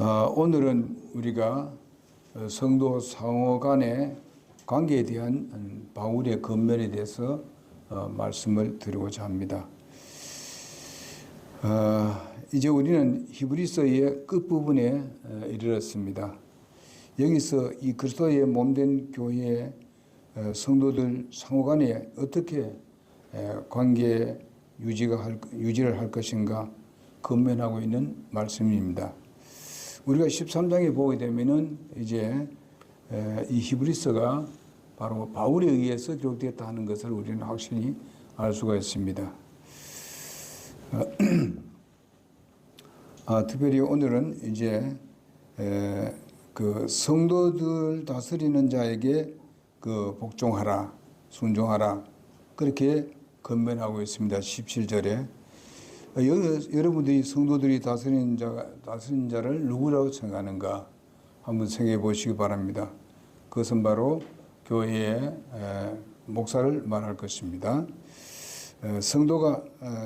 오늘은 우리가 성도 상호 간의 관계에 대한 바울의 권면에 대해서 말씀을 드리고자 합니다. 이제 우리는 히브리서의 끝부분에 이르렀습니다. 여기서 이 그리스도의 몸된 교회의 성도들 상호 간에 어떻게 관계 유지를 할 것인가 권면하고 있는 말씀입니다. 우리가 13장에 보게 되면은 이제 이 히브리서가 바로 바울에 의해서 기록되었다 하는 것을 우리는 확실히 알 수가 있습니다. 특별히 오늘은 이제 그 성도들 다스리는 자에게 그 복종하라, 순종하라 그렇게 권면하고 있습니다. 17절에 여러분들이 성도들이 다스리는 자를 누구라고 생각하는가 한번 생각해 보시기 바랍니다. 그것은 바로 교회의 목사를 말할 것입니다. 성도가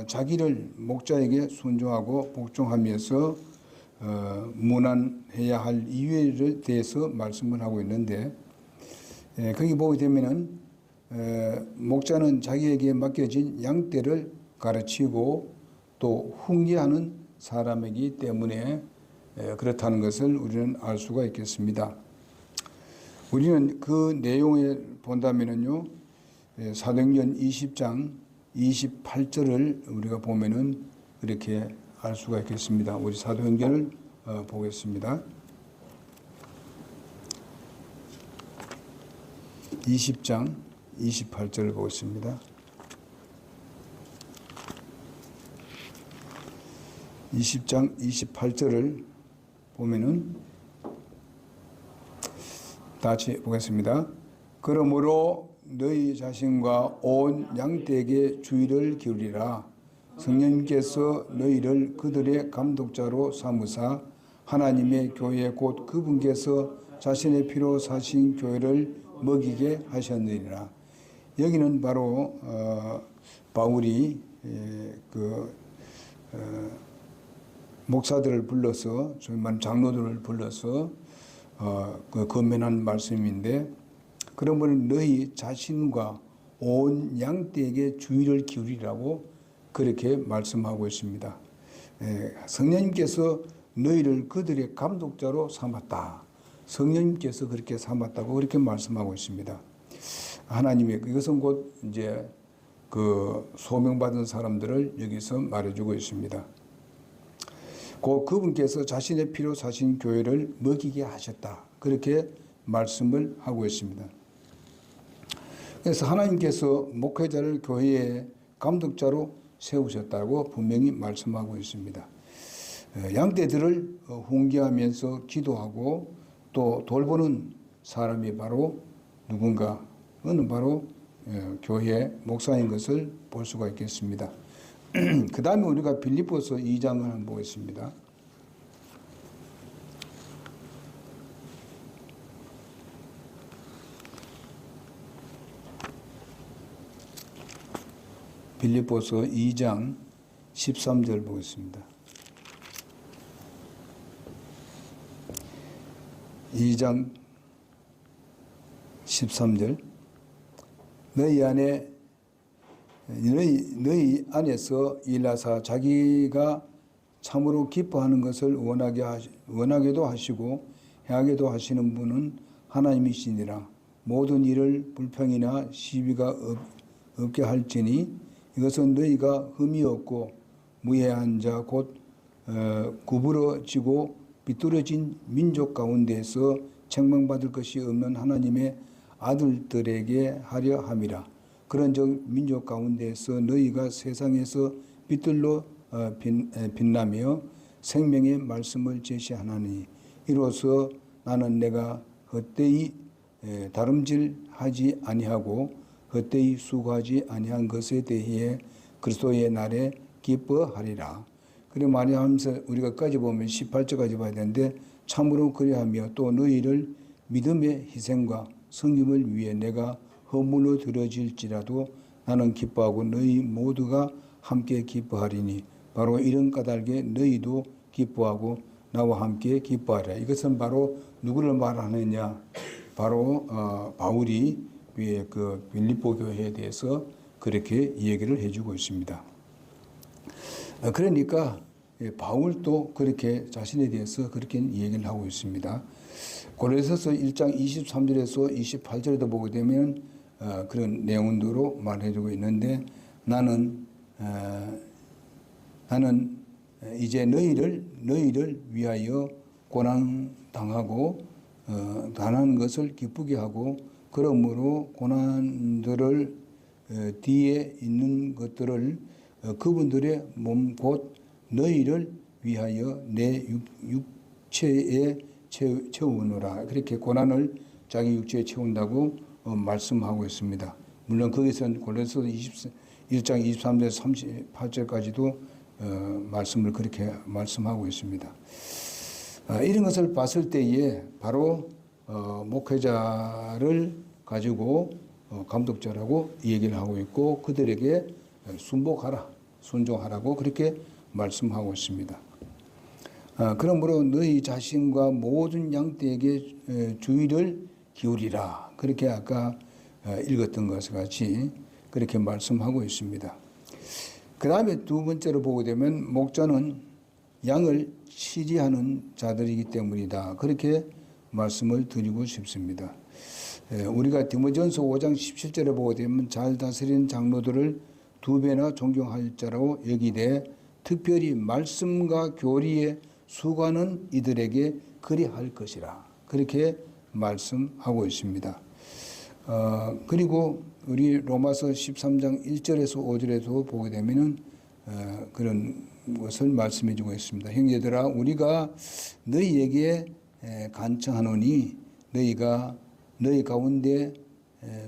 자기를 목자에게 순종하고 복종하면서 문안해야 할 이유에 대해서 말씀을 하고 있는데, 거기 보게 되면은 목자는 자기에게 맡겨진 양떼를 가르치고 또 훈계하는 사람이기 때문에 그렇다는 것을 우리는 알 수가 있겠습니다. 우리는 그 내용을 본다면은요, 사도행전 20장 28절을 우리가 보면은 이렇게 알 수가 있겠습니다. 우리 사도행전을 보겠습니다. 20장 28절을 보겠습니다. 20장 28절을 보면은 다시 보겠습니다. 그러므로 너희 자신과 온 양떼에게 주의를 기울이라. 성령님께서 너희를 그들의 감독자로 삼으사 하나님의 교회 곧 그분께서 자신의 피로 사신 교회를 먹이게 하셨느니라. 여기는 바로 바울이 목사들을 불러서, 소위 말하는 장로들을 불러서 권면한 말씀인데, 그러면 너희 자신과 온 양떼에게 주의를 기울이라고 그렇게 말씀하고 있습니다. 성령님께서 너희를 그들의 감독자로 삼았다. 성령님께서 그렇게 삼았다고 그렇게 말씀하고 있습니다. 하나님의 이것은 곧 이제 그 소명받은 사람들을 여기서 말해주고 있습니다. 그분께서 자신의 피로 사신 교회를 먹이게 하셨다. 그렇게 말씀을 하고 있습니다. 그래서 하나님께서 목회자를 교회의 감독자로 세우셨다고 분명히 말씀하고 있습니다. 양떼들을 훈계하면서 기도하고 또 돌보는 사람이 바로 누군가, 그는 바로 교회의 목사인 것을 볼 수가 있겠습니다. 그 다음에 우리가 빌립보서 2장을 한번 보겠습니다. 빌립보서 2장 13절 보겠습니다. 2장 13절 너희 안에서 일하사 자기가 참으로 기뻐하는 것을 원하게도 하시고 해하게도 하시는 분은 하나님이시니라. 모든 일을 불평이나 시비가 없게 할지니 이것은 너희가 흠이 없고 무해한 자 곧 구부러지고 비뚤어진 민족 가운데에서 책망받을 것이 없는 하나님의 아들들에게 하려 함이라. 그런즉 민족 가운데에서 너희가 세상에서 빛들로 빛나며 생명의 말씀을 제시하나니 이로써 나는 내가 헛되이 다름질하지 아니하고 헛되이 수고하지 아니한 것에 대해 그리스도의 날에 기뻐하리라. 그리고 말하면서 우리가 까지 보면 18절까지 봐야 되는데 참으로 그리하며 또 너희를 믿음의 희생과 성김을 위해 내가 허물로 들어질지라도 나는 기뻐하고 너희 모두가 함께 기뻐하리니 바로 이런 까닭에 너희도 기뻐하고 나와 함께 기뻐하라. 이것은 바로 누구를 말하느냐? 바로 바울이 그 빌립보 교회에 대해서 그렇게 얘기를 해주고 있습니다. 그러니까 바울도 그렇게 자신에 대해서 그렇게 얘기를 하고 있습니다. 고린도서 1장 23절에서 28절에도 보게 되면 그런 내용들로 말해주고 있는데 나는 이제 너희를 위하여 고난 당하고 당하는 것을 기쁘게 하고 그러므로 고난들을 뒤에 있는 것들을 그분들의 몸 곧 너희를 위하여 내 육체에 채우노라. 그렇게 고난을 자기 육체에 채운다고 말씀하고 있습니다. 물론 거기서는 고린도서 1장 23절에서 38절까지도 말씀을 그렇게 말씀하고 있습니다. 이런 것을 봤을 때에 바로 목회자를 가지고 감독자라고 얘기를 하고 있고 그들에게 순복하라, 순종하라고 그렇게 말씀하고 있습니다. 그러므로 너희 자신과 모든 양떼에게 주의를 기울이라. 그렇게 아까 읽었던 것과 같이 그렇게 말씀하고 있습니다. 그 다음에 두 번째로 보게 되면 목자는 양을 치리하는 자들이기 때문이다. 그렇게 말씀을 드리고 싶습니다. 우리가 디모전서 5장 17절에 보게 되면 잘 다스리는 장로들을 두 배나 존경할 자라고 여기되 특별히 말씀과 교리에 수고하는 이들에게 그리할 것이라. 그렇게 말씀하고 있습니다. 그리고 우리 로마서 13장 1절에서 5절에도 보게 되면은 그런 것을 말씀해 주고 있습니다. 형제들아 우리가 너희에게 간청하노니 너희가 너희 가운데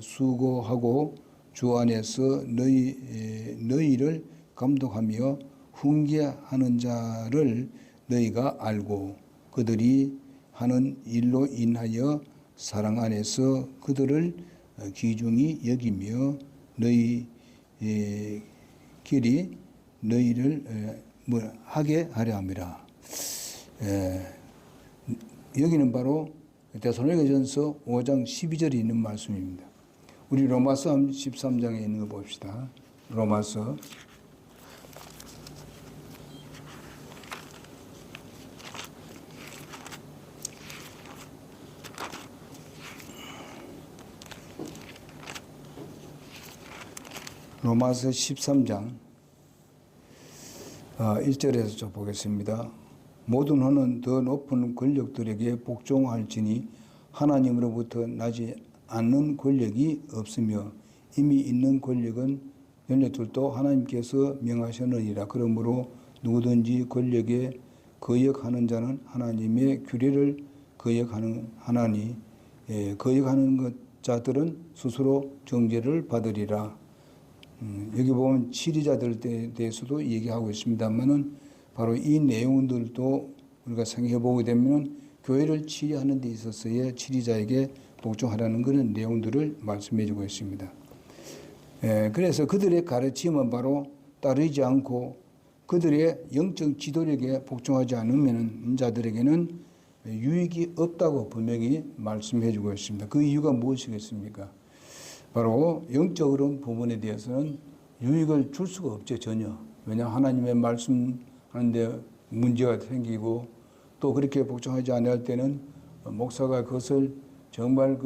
수고하고 주 안에서 너희를 감독하며 훈계하는 자를 너희가 알고 그들이 하는 일로 인하여 사랑 안에서 그들을 귀중히 여기며 너희 길이 너희를 하게 하려 함이라. 여기는 바로 데살로니가전서 5장 12절에 있는 말씀입니다. 우리 로마서 13장에 있는 거 봅시다. 로마서 로마서 13장 1절에서 좀 보겠습니다. 모든 hon은 더 높은 권력들에게 복종할지니 하나님으로부터 나지 않는 권력이 없으며 이미 있는 권력은 연례들도 하나님께서 명하셨느니라. 그러므로 누구든지 권력에 거역하는 자는 하나님의 규례를 거역하나니 거역하는 자들은 스스로 정죄를 받으리라. 여기 보면 치리자들에 대해서도 얘기하고 있습니다만은 바로 이 내용들도 우리가 생각해 보게 되면 교회를 치리하는 데 있어서의 치리자에게 복종하라는 그런 내용들을 말씀해 주고 있습니다. 그래서 그들의 가르침은 바로 따르지 않고 그들의 영적 지도력에 복종하지 않으면 자들에게는 유익이 없다고 분명히 말씀해 주고 있습니다. 그 이유가 무엇이겠습니까? 바로 영적으로 부분에 대해서는 유익을 줄 수가 없죠, 전혀. 왜냐하면 하나님의 말씀하는데 문제가 생기고 또 그렇게 복종하지 않을 때는 목사가 그것을 정말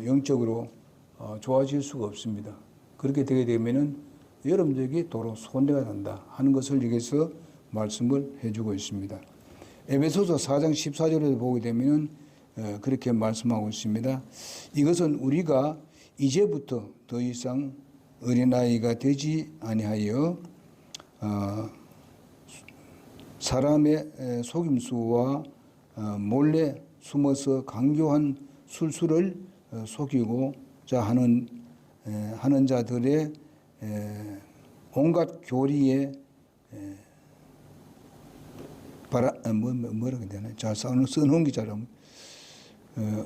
영적으로 좋아질 수가 없습니다. 그렇게 되게 되면은 여러분들에게 도로 손해가 난다 하는 것을 여기서 말씀을 해주고 있습니다. 에베소서 4장 14절에 보게 되면은 그렇게 말씀하고 있습니다. 이것은 우리가 이제부터 더 이상 어린아이가 되지 아니하여 사람의 속임수와 몰래 숨어서 강교한 술수를 속이고자 하는 자들의 온갖 교리에 뭐라고 해야 되나? 잘 써놓은 게 잘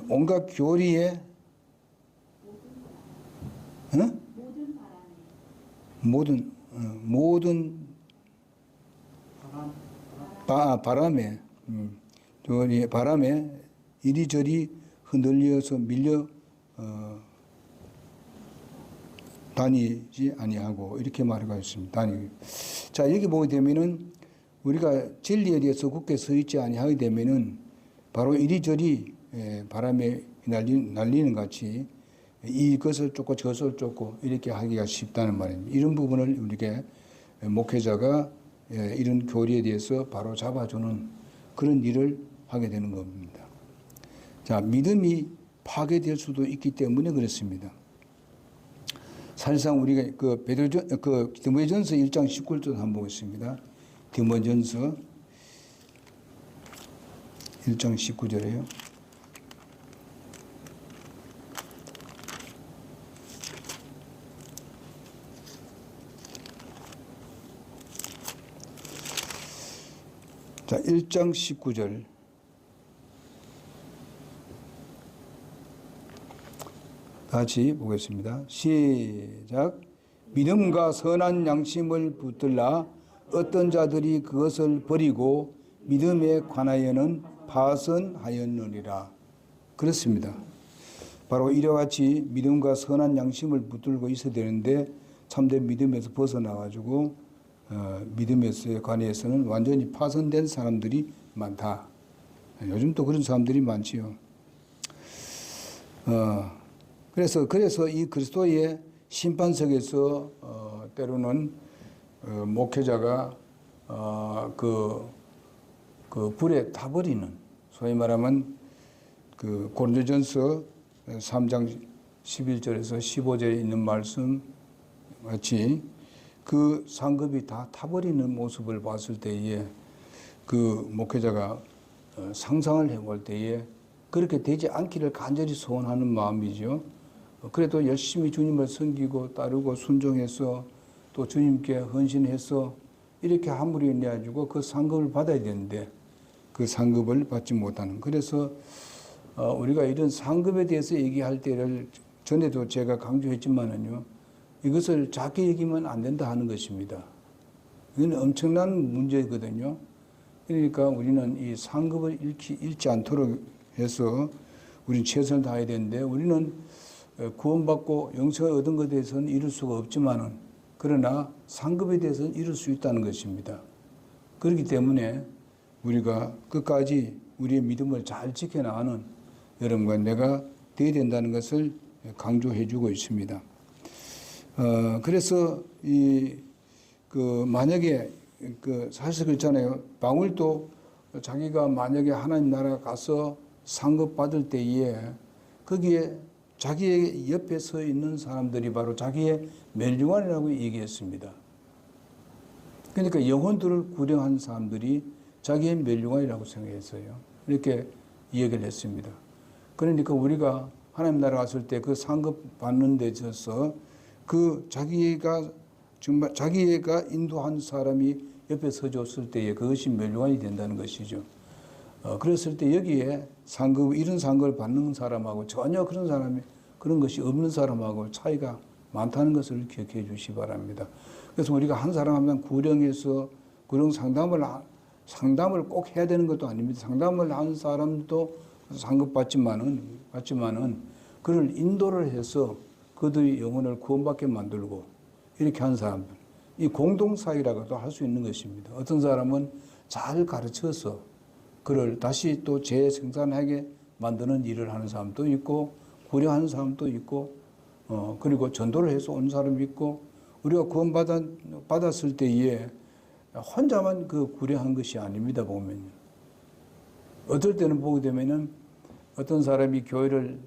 온갖 교리에 모든 바람에 바람에 이리저리 흔들려서 밀려 다니지 아니하고 이렇게 말하고 있습니다. 자, 여기 보게 되면은 우리가 진리에 대해서 굳게 서 있지 아니하게 되면은 바로 이리저리 바람에 날리는 같이 이것을 쫓고 저것을 쫓고 이렇게 하기가 쉽다는 말입니다. 이런 부분을 우리에게 목회자가 이런 교리에 대해서 바로 잡아주는 그런 일을 하게 되는 겁니다. 자, 믿음이 파괴될 수도 있기 때문에 그렇습니다. 사실상 우리가 디모데전서 1장 19절 한번 보겠습니다. 디모데전서 1장 19절에요. 자, 1장 19절. 같이 보겠습니다. 시작. 믿음과 선한 양심을 붙들라 어떤 자들이 그것을 버리고 믿음에 관하여는 파선하였느니라. 그렇습니다. 바로 이와 같이 믿음과 선한 양심을 붙들고 있어야 되는데 참된 믿음에서 벗어나가지고 믿음에 관해서는 완전히 파선된 사람들이 많다. 요즘 또 그런 사람들이 많지요. 그래서 이 그리스도의 심판석에서 때로는 목회자가 그 불에 타버리는, 소위 말하면 그 고린도전서 3장 11절에서 15절에 있는 말씀 같이 그 상급이 다 타버리는 모습을 봤을 때에 그 목회자가 상상을 해볼 때에 그렇게 되지 않기를 간절히 소원하는 마음이죠. 그래도 열심히 주님을 섬기고 따르고 순종해서 또 주님께 헌신해서 이렇게 함으로 인해 가지고 그 상급을 받아야 되는데 그 상급을 받지 못하는. 그래서 우리가 이런 상급에 대해서 얘기할 때를 전에도 제가 강조했지만은요, 이것을 작게 여기면 안 된다 하는 것입니다. 이건 엄청난 문제거든요. 그러니까 우리는 이 상급을 잃지 않도록 해서 우리는 최선을 다해야 되는데, 우리는 구원받고 영생을 얻은 것에 대해서는 이룰 수가 없지만은, 그러나 상급에 대해서는 이룰 수 있다는 것입니다. 그렇기 때문에 우리가 끝까지 우리의 믿음을 잘 지켜나가는 여러분과 내가 되어야 된다는 것을 강조해 주고 있습니다. 그래서 만약에 사실 그렇잖아요. 바울도 자기가 만약에 하나님 나라 가서 상급 받을 때에 거기에 자기의 옆에 서 있는 사람들이 바로 자기의 멸류관이라고 얘기했습니다. 그러니까 영혼들을 구령한 사람들이 자기의 멸류관이라고 생각했어요. 이렇게 이야기를 했습니다. 그러니까 우리가 하나님 나라 갔을 때 그 상급 받는 데 있어서 그 자기가 인도한 사람이 옆에 서줬을 때에 그것이 멸류관이 된다는 것이죠. 그랬을 때 여기에 이런 상급을 받는 사람하고 전혀 그런 것이 없는 사람하고 차이가 많다는 것을 기억해 주시기 바랍니다. 그래서 우리가 한 사람 한 명 구령해서 구령 상담을 꼭 해야 되는 것도 아닙니다. 상담을 한 사람도 상급 받지만은 그를 인도를 해서 그들의 영혼을 구원받게 만들고 이렇게 한 사람들, 이 공동사역이라고도 할 수 있는 것입니다. 어떤 사람은 잘 가르쳐서 그를 다시 또 재생산하게 만드는 일을 하는 사람도 있고, 구려하는 사람도 있고, 그리고 전도를 해서 온 사람이 있고, 우리가 구원받았을 때에 혼자만 그 구려한 것이 아닙니다, 보면요. 어떨 때는 보게 되면은 어떤 사람이 교회를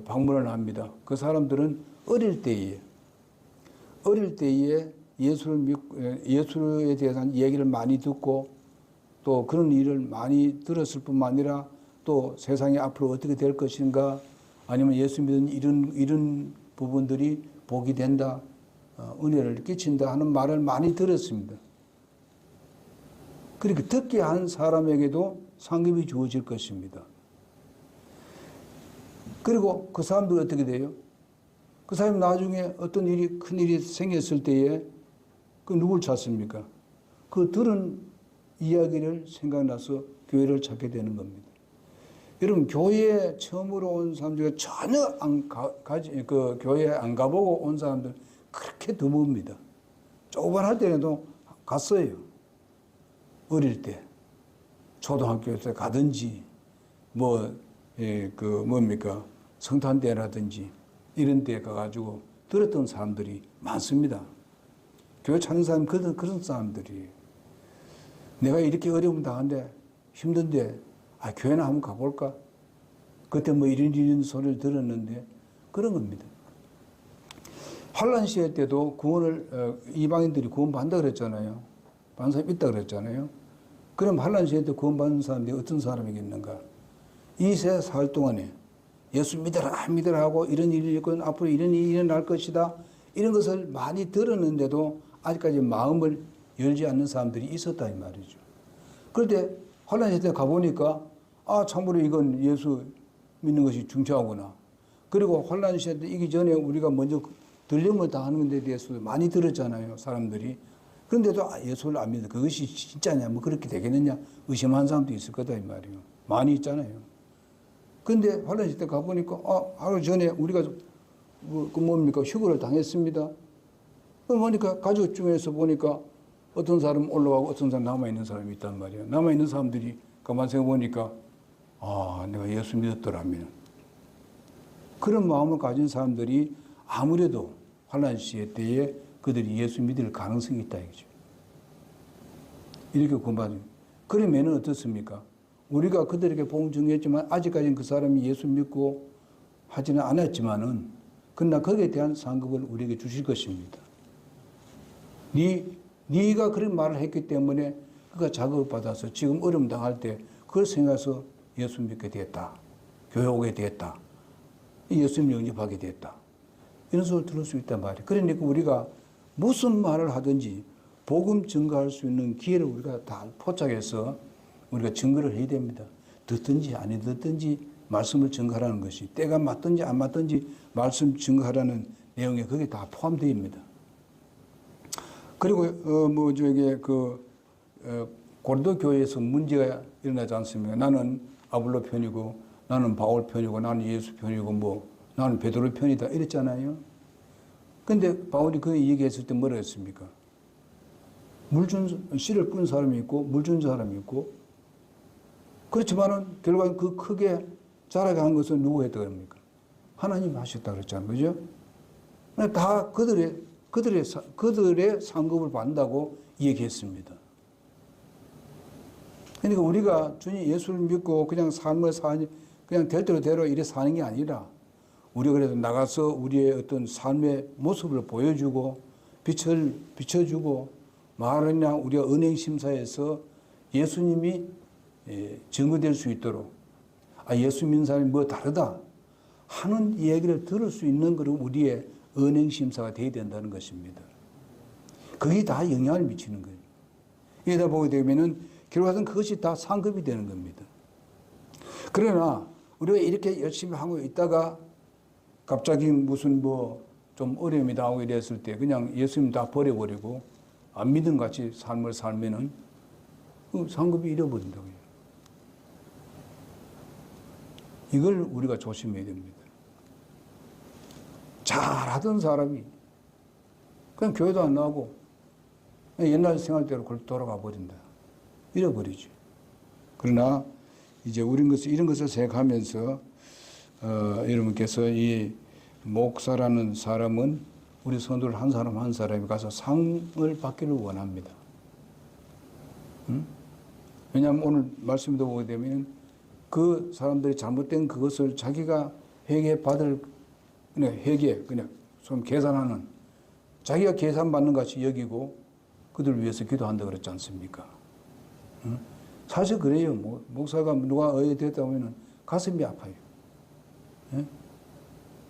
방문을 합니다. 그 사람들은 어릴 때에 예수를 믿고, 예수에 대해서 얘기를 많이 듣고 또 그런 일을 많이 들었을 뿐만 아니라 또 세상이 앞으로 어떻게 될 것인가, 아니면 예수 믿는 이런 부분들이 복이 된다, 은혜를 끼친다 하는 말을 많이 들었습니다. 그렇게 듣게 한 사람에게도 상급이 주어질 것입니다. 그리고 그 사람들은 어떻게 돼요? 그 사람이 나중에 어떤 큰 일이 생겼을 때에 그 누굴 찾습니까? 그 들은 이야기를 생각나서 교회를 찾게 되는 겁니다. 여러분, 교회에 처음으로 온 사람 중에 전혀 교회에 안 가보고 온 사람들 그렇게 드뭅니다. 조그만할 때라도 갔어요. 어릴 때. 초등학교 때 가든지, 성탄대라든지 이런 데 가가지고 들었던 사람들이 많습니다. 교회 찾는 사람은 그런 사람들이에요. 내가 이렇게 어려움 당한데, 힘든데, 교회나 한번 가볼까? 그때 이런 소리를 들었는데, 그런 겁니다. 환란 시대 때도 이방인들이 구원받는다 그랬잖아요. 받는 사람이 있다 그랬잖아요. 그럼 환란 시대 때 구원받는 사람들이 어떤 사람이겠는가? 이 세 살 동안에 예수 믿어라 하고 이런 일이 있고 앞으로 이런 일이 일어날 것이다. 이런 것을 많이 들었는데도 아직까지 마음을 열지 않는 사람들이 있었다 이 말이죠. 그런데 환란 시대 때 가보니까 참으로 이건 예수 믿는 것이 중요하구나. 그리고 환란 시대 때 이기 전에 우리가 먼저 들림을 당하는 데 대해서도 많이 들었잖아요, 사람들이. 그런데도 예수를 안 믿어. 그것이 진짜냐, 그렇게 되겠느냐 의심하는 사람도 있을 거다 이 말이에요. 많이 있잖아요. 그런데 환란 시대 가보니까 하루 전에 우리가 휴거를 당했습니다. 보니까 가족 중에서 보니까 어떤 사람 올라가고 어떤 사람 남아있는 사람이 있단 말이에요. 남아있는 사람들이 가만 생각해보니까 내가 예수 믿었더라면. 그런 마음을 가진 사람들이 아무래도 환란 시대 때에 그들이 예수 믿을 가능성이 있다 이거죠. 이렇게 구원받은. 그러면은 어떻습니까? 우리가 그들에게 복음 전했지만 아직까지는 그 사람이 예수 믿고 하지는 않았지만은 그러나 거기에 대한 상급을 우리에게 주실 것입니다. 네가 그런 말을 했기 때문에 그가 자극을 받아서 지금 어려움 당할 때 그걸 생각해서 예수 믿게 됐다. 교회 오게 됐다. 예수님 영접하게 됐다. 이런 소리를 들을 수 있단 말이에요. 그러니까 우리가 무슨 말을 하든지 복음 증거할 수 있는 기회를 우리가 다 포착해서 우리가 증거를 해야 됩니다. 듣든지 아니 듣든지 말씀을 증거하라는 것이 때가 맞든지 안 맞든지 말씀 증거하라는 내용에 그게 다 포함되어 있습니다. 그리고 고린도 교회에서 문제가 일어나지 않습니까? 나는 아볼로 편이고 나는 바울 편이고 나는 예수 편이고 나는 베드로 편이다 이랬잖아요. 근데 바울이 그 얘기했을 때 뭐라 했습니까? 씨를 뿌린 사람이 있고 물 준 사람이 있고 그렇지만은 결과는 그 크게 자라게 한 것은 누구 했다 그럽니까? 하나님이 하셨다 그랬잖아요. 그죠? 다 그들의 상급을 받는다고 얘기했습니다. 그러니까 우리가 주님 예수를 믿고 그냥 삶을 그냥 될 대로 이래 사는 게 아니라 우리가 그래도 나가서 우리의 어떤 삶의 모습을 보여주고 비춰주고 말하냐 우리가 은행심사에서 예수님이 증거될 수 있도록 예수 믿는 사람이 다르다 하는 얘기를 들을 수 있는 그런 우리의 은행심사가 되어야 된다는 것입니다. 그게 다 영향을 미치는 거예요. 이러다 보게 되면은 결과는 그것이 다 상급이 되는 겁니다. 그러나 우리가 이렇게 열심히 하고 있다가 갑자기 무슨 좀 어려움이 나오고 이랬을 때 그냥 예수님 다 버려버리고 안 믿음 같이 삶을 살면은 그 상급이 잃어버린다고요. 이걸 우리가 조심해야 됩니다. 잘하던 사람이 그냥 교회도 안 나오고 옛날 생활대로 돌아가 버린다. 잃어버리죠. 그러나 이제 이런 것을 생각하면서 여러분께서 이 목사라는 사람은 우리 성도들 한 사람 한 사람이 가서 상을 받기를 원합니다. 왜냐하면 오늘 말씀도 보게 되면 그 사람들이 잘못된 그것을 자기가 그냥 좀 계산하는 자기가 계산받는 같이 여기고 그들을 위해서 기도한다 그랬지 않습니까? 사실 그래요. 목사가 누가 됐다 보면 가슴이 아파요.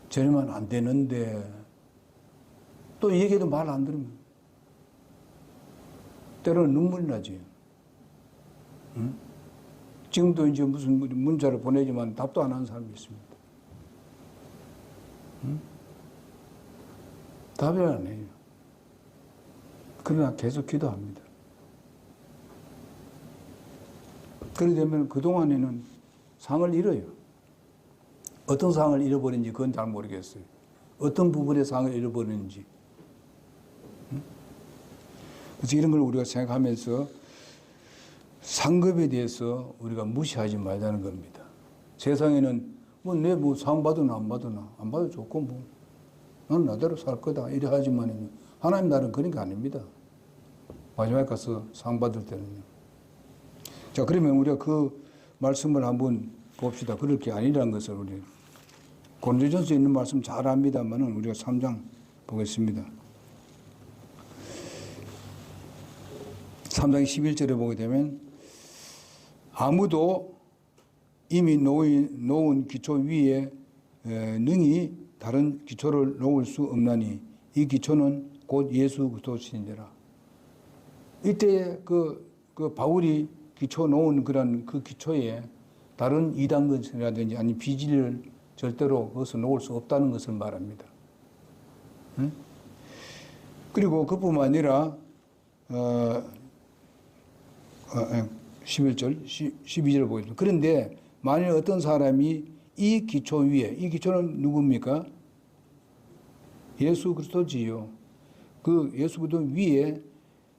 저러면 안 되는데 또 얘기해도 말 안 들으면 때로는 눈물이 나지. 지금도 이제 무슨 문자를 보내지만 답도 안 하는 사람이 있습니다. 답을 안 해요. 그러나 계속 기도합니다. 그렇게 되면 그동안에는 상을 잃어요. 어떤 상을 잃어버린지 그건 잘 모르겠어요. 어떤 부분의 상을 잃어버리는지. 그래서 이런 걸 우리가 생각하면서 상급에 대해서 우리가 무시하지 말자는 겁니다. 세상에는 내 상 받으나 안 받으나 안 받아도 좋고 나는 나대로 살 거다 이래 하지만 하나님 나라는 그런 게 아닙니다. 마지막에 가서 상 받을 때는요. 자, 그러면 우리가 그 말씀을 한번 봅시다. 그럴 게 아니라는 것을 우리 고린도전서에 있는 말씀 잘 압니다만은 우리가 3장 보겠습니다. 3장 11절에 보게 되면 아무도 이미 놓은 기초 위에 능히 다른 기초를 놓을 수 없나니 이 기초는 곧 예수 그리스도시니라. 이때 그 바울이 기초 놓은 그런 그 기초에 다른 이단 것이라든지 아니 비질을 절대로 그것을 놓을 수 없다는 것을 말합니다. 응? 그리고 그뿐만 아니라 11절, 12절을 보겠습니다. 그런데 만일 어떤 사람이 이 기초 위에, 이 기초는 누굽니까? 예수 그리스도지요. 그 예수 그리스도 위에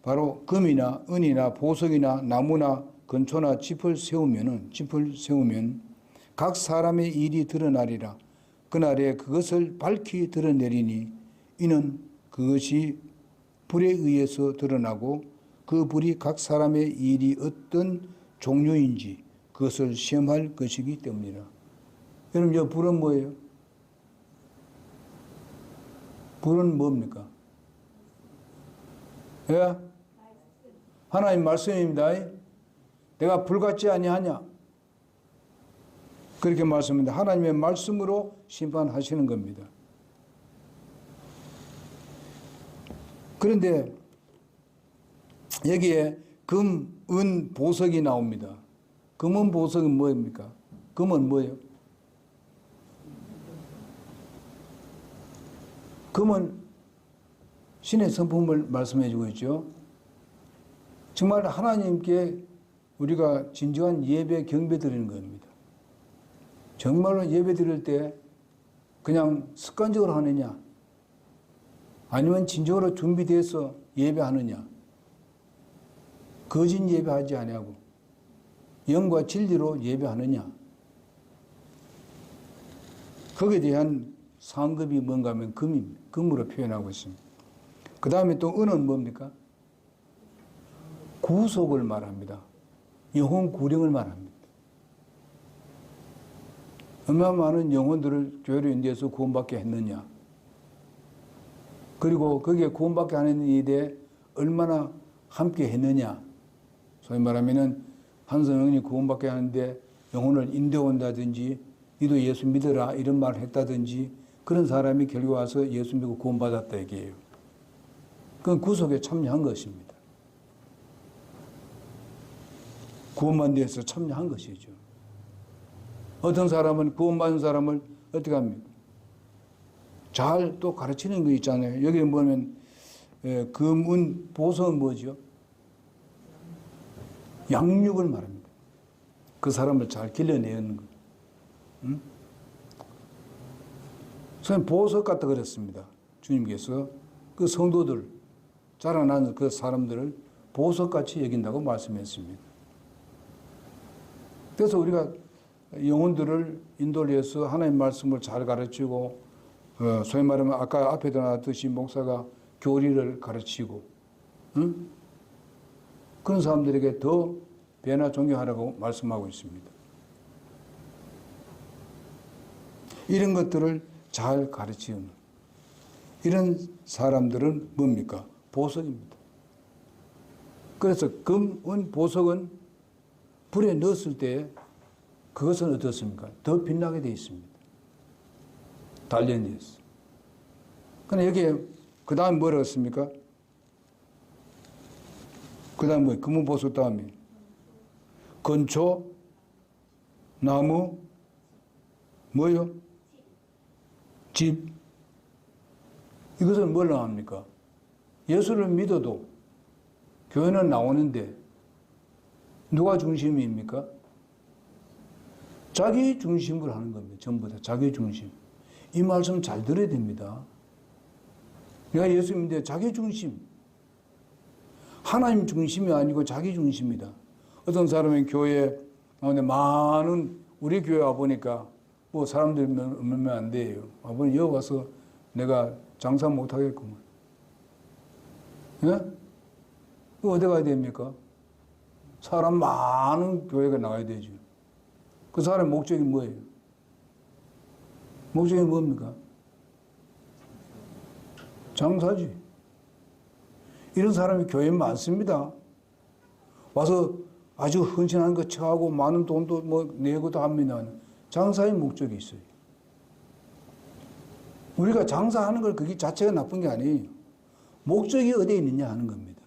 바로 금이나 은이나 보석이나 나무나 건초나 짚을 세우면 각 사람의 일이 드러나리라. 그날에 그것을 밝히 드러내리니 이는 그것이 불에 의해서 드러나고 그 불이 각 사람의 일이 어떤 종류인지 그것을 시험할 것이기 때문이라. 여러분, 저 불은 뭐예요? 불은 뭡니까? 예? 하나님 말씀입니다. 내가 불같지 아니하냐? 그렇게 말씀합니다. 하나님의 말씀으로 심판하시는 겁니다. 그런데 여기에 금, 은, 보석이 나옵니다. 금은 보석은 뭐입니까? 금은 뭐예요? 금은 신의 성품을 말씀해 주고 있죠. 정말 하나님께 우리가 진정한 예배 경배 드리는 겁니다. 정말로 예배 드릴 때 그냥 습관적으로 하느냐 아니면 진정으로 준비돼서 예배하느냐, 거짓 예배하지 아니하고 영과 진리로 예배하느냐, 거기에 대한 상급이 뭔가 하면 금입니다. 금으로 표현하고 있습니다. 그 다음에 또 은은 뭡니까? 구속을 말합니다. 영혼 구령을 말합니다. 얼마나 많은 영혼들을 교회로 인도해서 구원받게 했느냐. 그리고 거기에 구원받게 하는 일에 얼마나 함께 했느냐. 소위 말하면은 한 성령이 구원받게 하는데 영혼을 인도한다든지 너도 예수 믿어라 이런 말을 했다든지 그런 사람이 결국 와서 예수 믿고 구원받았다 얘기예요. 그건 구속에 참여한 것입니다. 구원받는 데서 참여한 것이죠. 어떤 사람은 구원받은 사람을 어떻게 합니까? 잘 또 가르치는 거 있잖아요. 여기 보면 금, 은, 보석은 뭐죠? 양육을 말합니다. 그 사람을 잘 길러내는 거. 응? 선생님 보석 같다 그랬습니다. 주님께서 그 성도들, 자라나는 그 사람들을 보석같이 여긴다고 말씀했습니다. 그래서 우리가 영혼들을 인도를 해서 하나님의 말씀을 잘 가르치고 소위 말하면 아까 앞에도 나왔듯이 목사가 교리를 가르치고 응? 그런 사람들에게 더 배나 존경하라고 말씀하고 있습니다. 이런 것들을 잘 가르치는 이런 사람들은 뭡니까? 보석입니다. 그래서 금, 은, 보석은 불에 넣었을 때 그것은 어떻습니까? 더 빛나게 되어 있습니다. 단련되었어요. 그런데 여기에 그 다음 뭐라고 했습니까? 그 다음 뭐예요? 금은 보석 다음에 건초, 나무, 뭐요? 집. 이것은 뭘 나옵니까? 예수를 믿어도 교회는 나오는데 누가 중심입니까? 자기 중심으로 하는 겁니다. 전부 다 자기 중심. 이 말씀 잘 들어야 됩니다. 내가 예수 믿는데 자기 중심. 하나님 중심이 아니고 자기 중심이다. 어떤 사람은 교회 가운데 많은 우리 교회 와보니까 뭐 사람들이 얼면 안 돼요. 와보니 여기 와서 내가 장사 못하겠구만. 예? 어디 가야 됩니까? 사람 많은 교회가 나가야 되죠. 그 사람의 목적이 뭐예요? 목적이 뭡니까? 장사지. 이런 사람이 교회에 많습니다. 와서 아주 헌신한 거 처하고 많은 돈도 뭐 내고도 합니다. 장사의 목적이 있어요. 우리가 장사하는 걸 그게 자체가 나쁜 게 아니에요. 목적이 어디에 있느냐 하는 겁니다.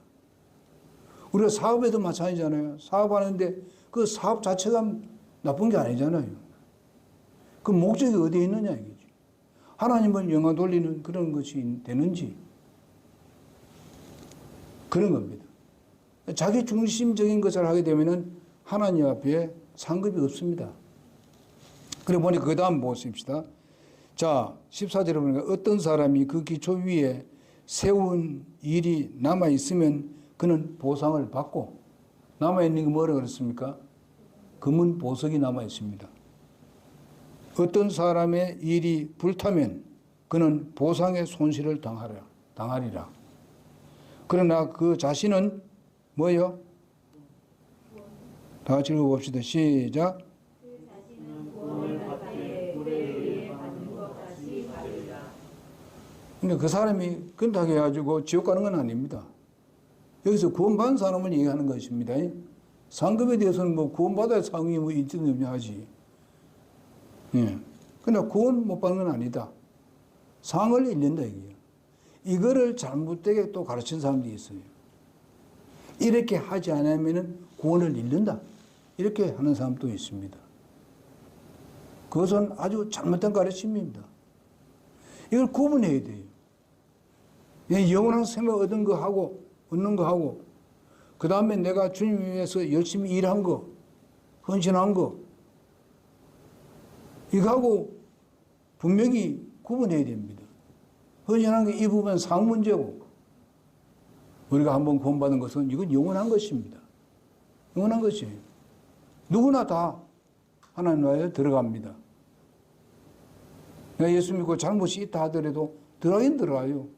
우리가 사업에도 마찬가지잖아요. 사업하는데 그 사업 자체가 나쁜 게 아니잖아요. 그 목적이 어디에 있느냐 이거죠. 하나님을 영화 돌리는 그런 것이 되는지 그런 겁니다. 자기 중심적인 것을 하게 되면은 하나님 앞에 상급이 없습니다. 그래 보니 그 다음 보십시다. 자, 14절에 보니까 어떤 사람이 그 기초 위에 세운 일이 남아있으면 그는 보상을 받고, 남아있는 게 뭐라 그랬습니까? 금은 보석이 남아있습니다. 어떤 사람의 일이 불타면 그는 보상의 손실을 당하리라. 그러나 그 자신은 뭐예요? 다 같이 읽어봅시다. 시작. 그 자신은 구원을 받되 불에 의해 받는 것 같이 받으리라. 근데 그 사람이 그렇다고 해가지고 지옥 가는 건 아닙니다. 여기서 구원받은 사람을 얘기하는 것입니다. 상급에 대해서는 뭐 구원받아야 상이 뭐 있느냐 하지. 예. 그러나 구원 못 받는 건 아니다. 상을 잃는다 이게요. 이거를 잘못되게 또 가르친 사람들이 있어요. 이렇게 하지 않으면 구원을 잃는다. 이렇게 하는 사람도 있습니다. 그것은 아주 잘못된 가르침입니다. 이걸 구분해야 돼요. 영원한 생명 얻은 거 하고, 얻는 거 하고, 그 다음에 내가 주님 위해서 열심히 일한 거, 헌신한 거, 이거하고 분명히 구분해야 됩니다. 헌신한 게 이 부분 상 문제고, 우리가 한번 구원받은 것은 이건 영원한 것입니다. 영원한 것이에요. 누구나 다 하나님 나라에 들어갑니다. 내가 예수 믿고 잘못이 있다 하더라도 들어가긴 들어가요.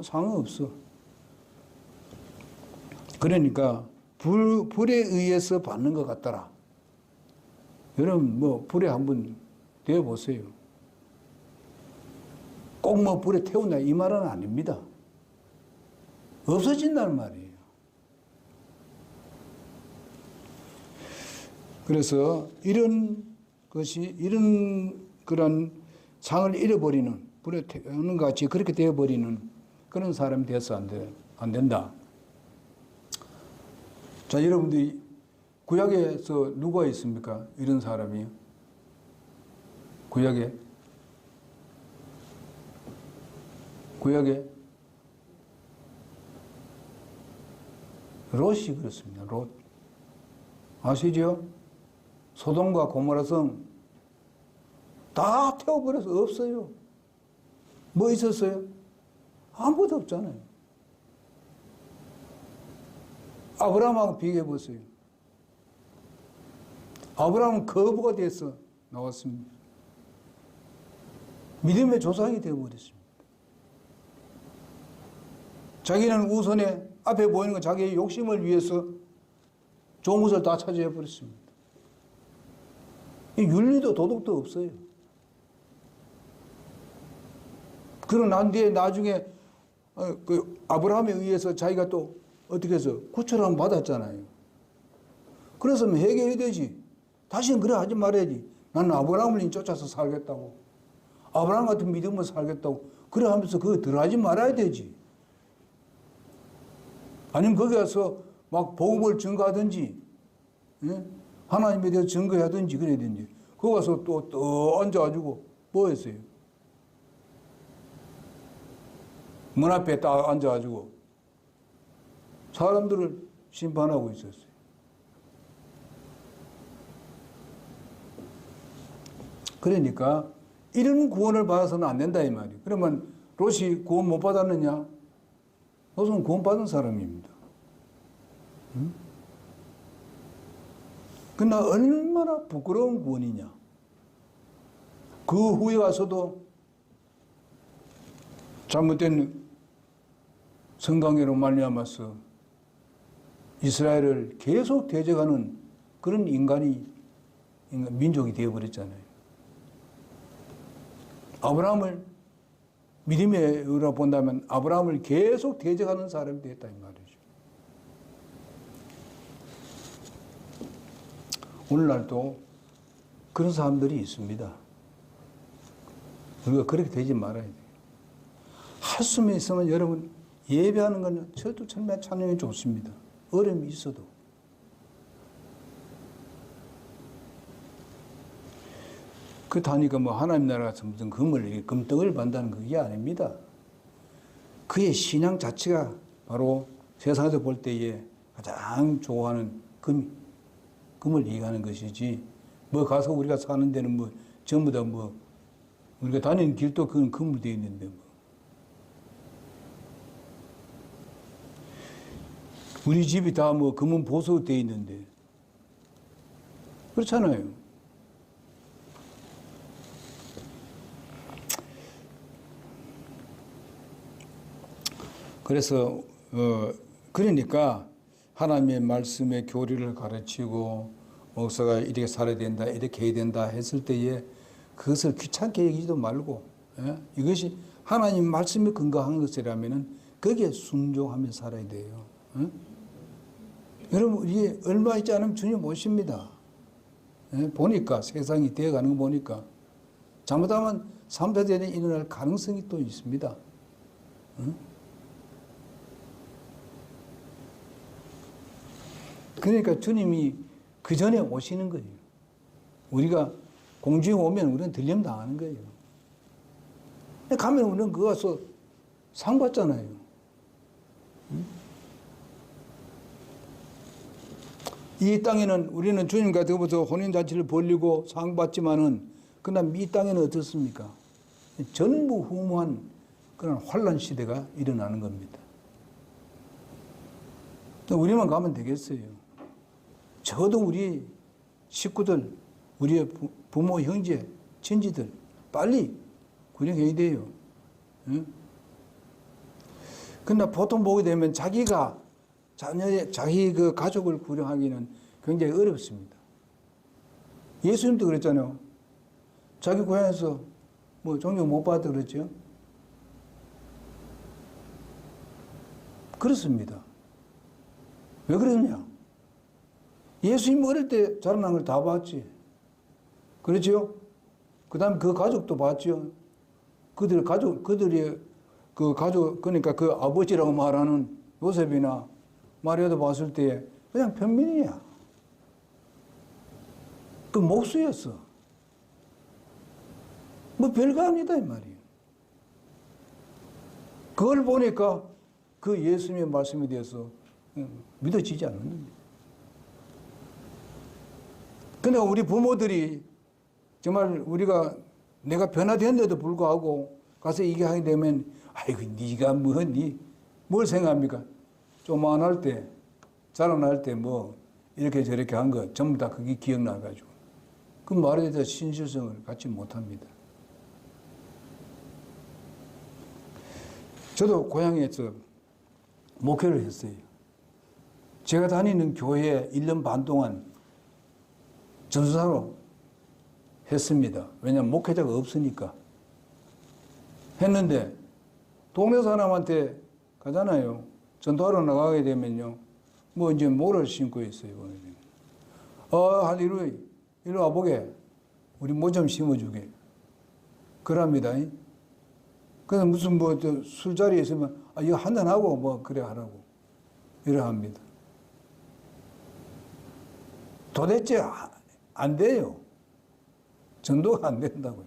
상은 없어. 그러니까 불에 의해서 받는 것 같더라. 여러분 뭐 불에 한번 되어보세요. 꼭 뭐 불에 태운다 이 말은 아닙니다. 없어진다는 말이에요. 그래서 이런 그런 상을 잃어버리는, 불에 태우는 것 같이 그렇게 되어버리는 그런 사람이 돼서 안 된다. 자, 여러분들이 구약에서 누가 있습니까? 이런 사람이요. 구약에 롯이 그렇습니다. 롯. 아시죠? 소돔과 고모라 성 다 태워버려서 없어요. 뭐 있었어요? 아무것도 없잖아요. 아브라함하고 비교해보세요. 아브라함은 거부가 돼서 나왔습니다. 믿음의 조상이 되어버렸습니다. 자기는 우선에 앞에 보이는 건 자기의 욕심을 위해서 좋은 것을 다 차지해버렸습니다. 윤리도 도덕도 없어요. 그러고 난 뒤에 나중에 그 아브라함에 의해서 자기가 또 어떻게 해서 구출함 받았잖아요. 그래서 해결이 되지. 다시는 그래 하지 말아야지. 나는 아브라함을 쫓아서 살겠다고. 아브라함 같은 믿음을 살겠다고. 그래 하면서 그거 들어하지 말아야 되지. 아니면 거기 가서 막 복음을 증거하든지, 예? 하나님에 대해서 증거하든지 그래야 되는지. 거기 가서 또 앉아가지고 뭐 했어요? 문 앞에 딱 앉아가지고 사람들을 심판하고 있었어요. 그러니까 이런 구원을 받아서는 안 된다 이 말이에요. 그러면 롯이 구원 못 받았느냐? 롯은 구원 받은 사람입니다. 그러나 얼마나 부끄러운 구원이냐. 그 후에 와서도 잘못된 성관계로 말미암아서 이스라엘을 계속 대적하는 그런 민족이 되어버렸잖아요. 아브라함을 믿음의 의로 본다면 아브라함을 계속 대적하는 사람이 되었다 이 말이죠. 오늘날도 그런 사람들이 있습니다. 우리가 그렇게 되지 말아야 돼요. 할 수만 있으면 여러분 예배하는 건 저도 정말 찬양이 좋습니다. 어려움이 있어도. 그렇다니까 뭐 하나님 나라에서 무슨 금덩을 받는다는 그게 아닙니다. 그의 신앙 자체가 바로 세상에서 볼 때에 가장 좋아하는 금을 얘기하는 것이지, 뭐 가서 우리가 사는 데는 뭐 전부 다 뭐 우리가 다니는 길도 그건 금으로 되어 있는데 뭐. 우리 집이 다 뭐 금은 보석으로 되어 있는데. 그렇잖아요. 그래서 그러니까 하나님의 말씀의 교리를 가르치고 목사가 이렇게 살아야 된다, 이렇게 해야 된다 했을 때에 그것을 귀찮게 여기지도 말고, 이것이 하나님 말씀에 근거한 것이라면은 거기에 순종하며 살아야 돼요. 여러분, 우리 얼마 있지 않으면 주님 모십니다. 보니까 세상이 되어가는 거 보니까 잘못하면 3, 4대에 일어날 가능성이 또 있습니다. 그러니까 주님이 그 전에 오시는 거예요. 우리가 공중에 오면 우리는 들림 당하는 거예요. 가면 우리는 그거 가서 상 받잖아요. 이 땅에는 우리는 주님과 더불어서 혼인잔치를 벌리고 상 받지만은 그다음 이 땅에는 어떻습니까? 전무후무한 그런 환란 시대가 일어나는 겁니다. 우리만 가면 되겠어요. 적어도 우리 식구들, 우리의 부모, 형제, 친지들 빨리 구령해야 돼요. 그러나 보통 보게 되면 자기가 자기 그 가족을 구령하기는 굉장히 어렵습니다. 예수님도 그랬잖아요. 자기 고향에서 뭐 존경 못 받았다 그랬죠. 그렇습니다. 왜 그러냐? 예수님 어릴 때 자라난 걸 다 봤지. 그렇죠? 그 다음에 그 가족도 봤죠. 그들의 그 가족, 그러니까 그 아버지라고 말하는 요셉이나 마리아도 봤을 때 그냥 평민이야. 그 목수였어. 뭐 별거 아니다, 이 말이에요. 그걸 보니까 그 예수님의 말씀에 대해서 믿어지지 않는 겁니다. 근데 우리 부모들이 정말 우리가 내가 변화되었는데도 불구하고 가서 이게 하게 되면 아이고 네가 뭘 생각합니까? 조만할 때 자라날 때 뭐 이렇게 저렇게 한 거 전부 다 그게 기억나가지고 그 말에 대해서 신실성을 갖지 못합니다. 저도 고향에서 목회를 했어요. 제가 다니는 교회에 1년 반 동안 전수사로 했습니다. 왜냐하면 목회자가 없으니까. 했는데 동네 사람한테 가잖아요. 전도하러 나가게 되면요. 뭐 이제 모를 신고 있어요. 할렐루야. 이리 와보게. 우리 뭐 좀 심어주게. 그럽니다. 그래서 무슨 뭐 술자리에 있으면 이거 한잔하고 뭐 그래 하라고. 이래 합니다. 도대체 안 돼요. 전도가 안 된다고요.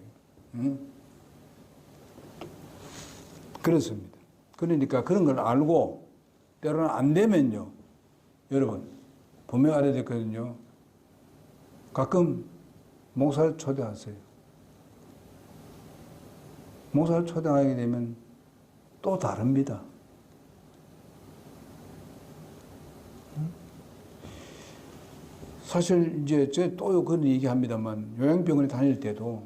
그렇습니다. 그러니까 그런 걸 알고 때로는 안 되면요. 여러분 분명히 알아야 되거든요. 가끔 목사를 초대하세요. 목사를 초대하게 되면 또 다릅니다. 사실 이제 또 그런 얘기합니다만 요양병원에 다닐 때도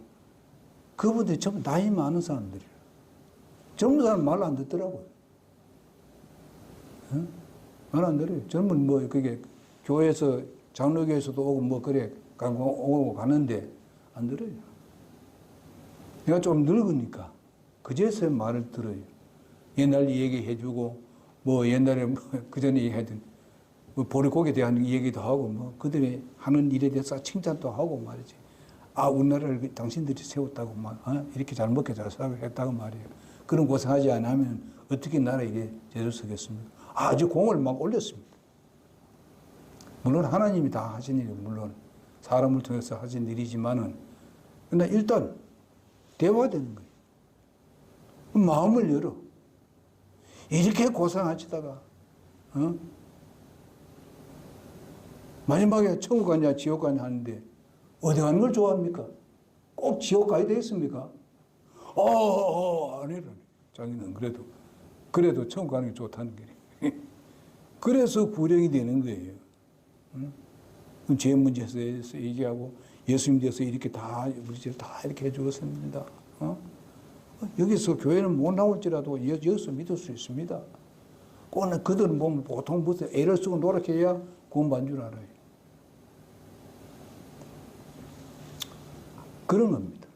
그분들이 전부 나이 많은 사람들이에요. 젊은 사람 말 안 듣더라고요. 말 안 들어요. 젊은 뭐 그게 교회에서 장로교에서도 오고 뭐 그래 오고 가는데 안 들어요. 내가 좀 늙으니까 그제서야 말을 들어요. 옛날 얘기해주고 뭐 옛날에 뭐 그전에 얘기하던 뭐 보릿고기에 대한 얘기도 하고 뭐 그들이 하는 일에 대해서 칭찬도 하고 말이지. 아, 우리나라를 당신들이 세웠다고 막 이렇게 잘 먹게 잘 살고 했다고 말이에요. 그런 고생하지 않으면 어떻게 나라 이게 제대로 서겠습니까? 아주 공을 막 올렸습니다. 물론 하나님이 다 하신 일이에요. 물론 사람을 통해서 하신 일이지만은 근데 일단 대화되는 거예요. 마음을 열어. 이렇게 고생하시다가 마지막에 천국 가냐 지옥 가냐 하는데 어디 가는 걸 좋아합니까? 꼭 지옥 가야 되겠습니까? 아니라니. 자기는 그래도 천국 가는 게 좋다는 거예요. 그래서 구령이 되는 거예요. 죄 문제에서 얘기하고 예수님 대해서 이렇게 다 우리 다 이렇게 해주었습니다. 여기서 교회는 못 나올지라도 여기서 믿을 수 있습니다. 꼭 그들은 보면 보통 무슨 애를 쓰고 노력해야 구원받는 줄 알아요. 그런 겁니다.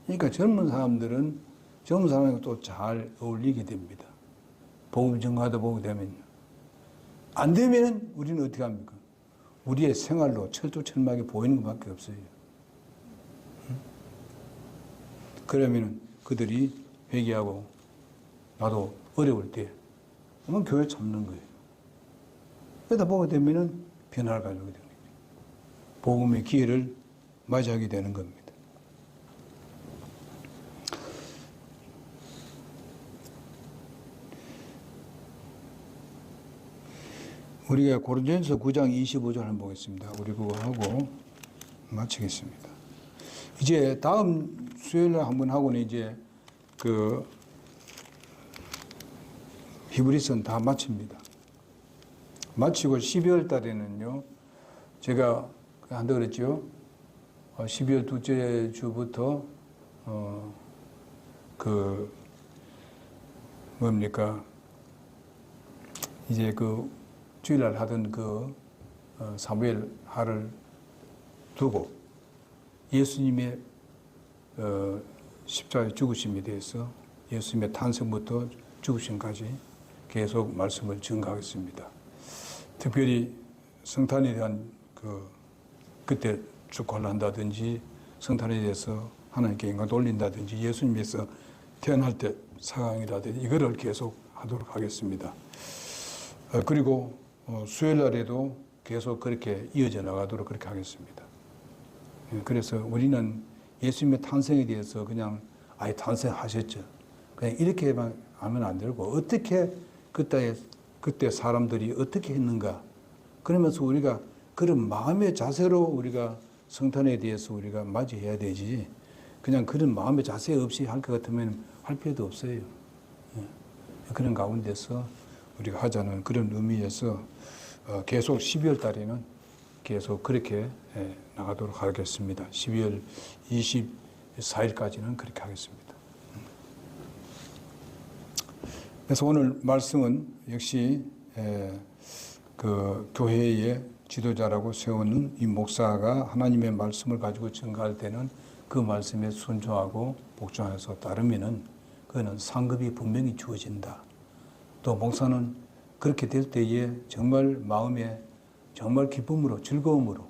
그러니까 젊은 사람하고 또 잘 어울리게 됩니다. 복음 전가하다 보게 되면요. 안 되면 우리는 어떻게 합니까? 우리의 생활로 철두철미하게 보이는 것밖에 없어요. 그러면 그들이 회개하고 나도 어려울 때 그러면 교회 참는 거예요. 그러다 보게 되면은 변화를 가져오게 되는 거예요. 복음의 기회를 맞이하게 되는 겁니다. 우리가 고린도전서 9장 25절 한번 보겠습니다. 우리 그거 하고 마치겠습니다. 이제 다음 수요일날 한번 하고는 이제 그 히브리서는 다 마칩니다. 마치고 12월 달에는요, 제가 한다 그랬죠. 12월 둘째 주부터 이제 그 주일날 하던 그 사무엘 하를 두고 예수님의 십자가의 죽으심에 대해서 예수님의 탄생부터 죽으심까지 계속 말씀을 증거하겠습니다. 특별히 성탄에 대한 그때 축하를 한다든지 성탄에 대해서 하나님께 영광 돌린다든지 예수님께서 태어날 때 상황이라든지 이거를 계속 하도록 하겠습니다. 그리고 수요일 날에도 계속 그렇게 이어져 나가도록 그렇게 하겠습니다. 그래서 우리는 예수님의 탄생에 대해서 그냥 탄생하셨죠. 그냥 이렇게만 하면 안 되고 어떻게 그때 사람들이 어떻게 했는가 그러면서 우리가 그런 마음의 자세로 우리가 성탄에 대해서 우리가 맞이해야 되지 그냥 그런 마음의 자세 없이 할 것 같으면 할 필요도 없어요. 그런 가운데서 우리가 하자는 그런 의미에서 계속 12월 달에는 계속 그렇게 나가도록 하겠습니다. 12월 24일까지는 그렇게 하겠습니다. 그래서 오늘 말씀은 역시 그 교회의 지도자라고 세우는 이 목사가 하나님의 말씀을 가지고 증거할 때는 그 말씀에 순종하고 복종해서 따르면은 그거는 상급이 분명히 주어진다. 또 목사는 그렇게 될 때에 정말 마음에 정말 기쁨으로 즐거움으로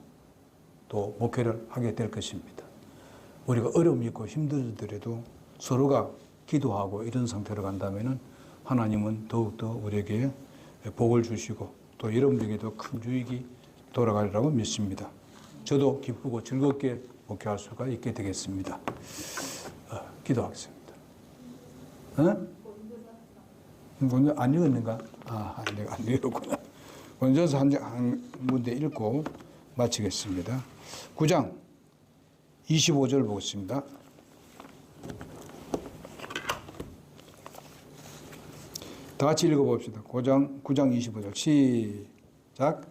또 목회를 하게 될 것입니다. 우리가 어려움이 있고 힘들더라도 서로가 기도하고 이런 상태로 간다면은 하나님은 더욱더 우리에게 복을 주시고 또 여러분들에게도 큰 유익이 돌아가리라고 믿습니다. 저도 기쁘고 즐겁게 목회할 수가 있게 되겠습니다. 기도하겠습니다. 먼저 안 읽었는가? 내가 안 읽었구나. 먼저서 한 문제 읽고 마치겠습니다. 9장 25절 보겠습니다. 다 같이 읽어봅시다. 9장 25절 시작.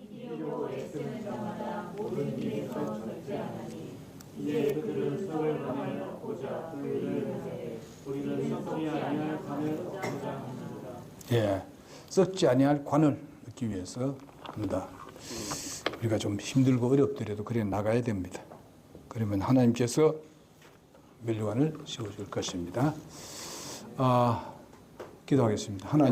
이로 애쓰는 자마다 모든 일에서 절제하나니 이제 그들은 썩을 감하여 보자 그들을 하되 우리는 썩지 아니할 감을 얻고자 합니다. 예, 썩지 아니할 관을 얻기 위해서 합니다. 우리가 좀 힘들고 어렵더라도 그래 나가야 됩니다. 그러면 하나님께서 멸류관을 씌워줄 것입니다. 기도하겠습니다. 하나님.